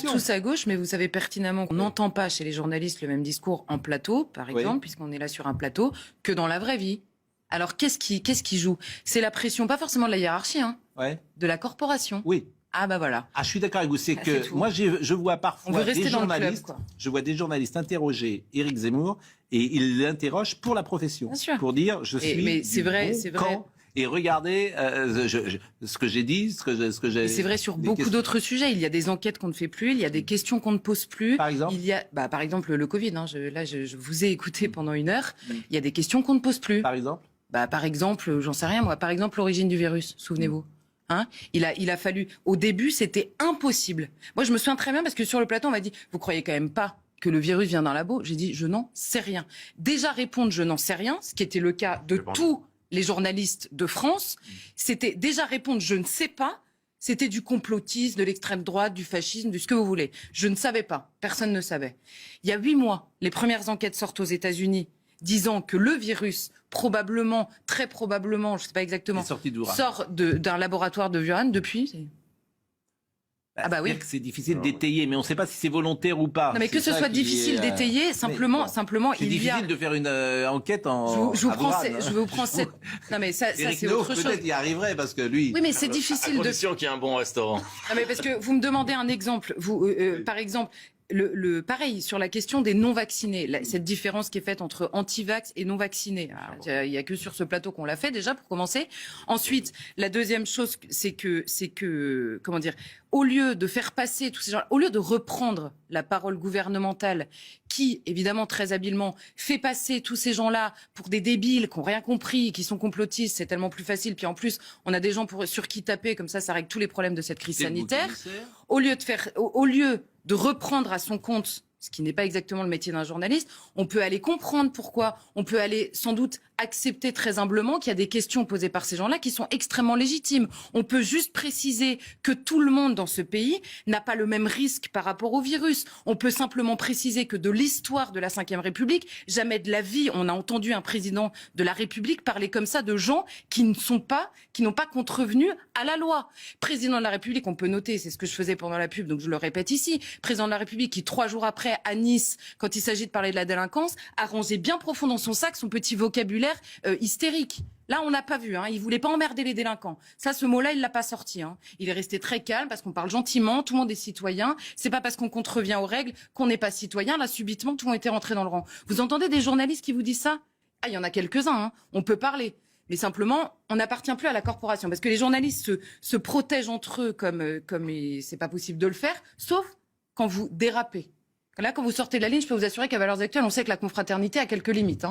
tous à gauche, mais vous savez pertinemment qu'on n'entend pas chez les journalistes le même discours en plateau, par exemple, puisqu'on est là sur un plateau, que dans la vraie vie. Alors qu'est-ce qui joue? C'est la pression, pas forcément de la hiérarchie, hein, de la corporation. Oui. Ah bah voilà. Ah, je suis d'accord avec vous. C'est que moi, je vois parfois des journalistes, je vois des journalistes interroger Éric Zemmour et ils l'interrogent pour la profession, pour dire je suis mais c'est vrai, camp. Et regardez ce que j'ai dit, ce que j'ai. C'est vrai sur beaucoup d'autres sujets. Il y a des enquêtes qu'on ne fait plus, il y a des questions qu'on ne pose plus. Par exemple, il y a, par exemple le Covid. Hein, je vous ai écouté pendant 1 heure. Il y a des questions qu'on ne pose plus. Par exemple. Par exemple, j'en sais rien moi. Par exemple, l'origine du virus. Souvenez-vous. Hein, il a fallu. Au début, c'était impossible. Moi, je me souviens très bien parce que sur le plateau, on m'a dit vous croyez quand même pas que le virus vient d'un labo? J'ai dit je n'en sais rien. Déjà répondre je n'en sais rien, ce qui était le cas de tous les journalistes de France, c'était déjà répondre je ne sais pas. C'était du complotisme, de l'extrême droite, du fascisme, de ce que vous voulez. Je ne savais pas. Personne ne savait. Il y a 8 mois, les premières enquêtes sortent aux États-Unis disant que le virus, probablement, très probablement, je ne sais pas exactement, sort d'un laboratoire de Wuhan depuis. Ah bah oui. C'est difficile d'étayer, mais on ne sait pas si c'est volontaire ou pas. Non mais que ce soit difficile d'étayer, simplement, c'est difficile de faire une enquête en. Je vous prends cette. Non mais ça c'est autre chose. Peut-être y arriverait parce que lui. Oui mais c'est difficile à condition qu'il y ait un bon restaurant. Non mais parce que vous me demandez un exemple. Vous, par exemple. Pareil, sur la question des non-vaccinés, cette différence qui est faite entre anti-vax et non-vaccinés. Il n'y a que sur ce plateau qu'on l'a fait déjà, pour commencer. Ensuite, la deuxième chose, c'est que, comment dire, au lieu de faire passer tous ces gens, au lieu de reprendre la parole gouvernementale qui, évidemment, très habilement, fait passer tous ces gens-là pour des débiles qui n'ont rien compris, qui sont complotistes, c'est tellement plus facile. Puis en plus, on a des gens sur qui taper, comme ça règle tous les problèmes de cette crise sanitaire. Au lieu de reprendre à son compte, ce qui n'est pas exactement le métier d'un journaliste, on peut aller comprendre pourquoi, on peut aller sans doute accepter très humblement qu'il y a des questions posées par ces gens-là qui sont extrêmement légitimes. On peut juste préciser que tout le monde dans ce pays n'a pas le même risque par rapport au virus. On peut simplement préciser que de l'histoire de la Ve République, jamais de la vie, on a entendu un président de la République parler comme ça de gens qui n'ont pas contrevenu à la loi. Président de la République, on peut noter, c'est ce que je faisais pendant la pub, donc je le répète ici, président de la République qui 3 jours après à Nice, quand il s'agit de parler de la délinquance, a rangé bien profond dans son sac son petit vocabulaire hystérique. Là, on n'a pas vu. Il voulait pas emmerder les délinquants. Ça, ce mot-là, il l'a pas sorti. Il est resté très calme parce qu'on parle gentiment. Tout le monde est citoyen. C'est pas parce qu'on contrevient aux règles qu'on n'est pas citoyen. Là, subitement, tout le monde était rentré dans le rang. Vous entendez des journalistes qui vous disent ça? Ah, il y en a quelques-uns. On peut parler. Mais simplement, on n'appartient plus à la corporation. Parce que les journalistes se protègent entre eux comme c'est pas possible de le faire, sauf quand vous dérapez. Là, quand vous sortez de la ligne, je peux vous assurer qu'à Valeurs Actuelles, on sait que la confraternité a quelques limites.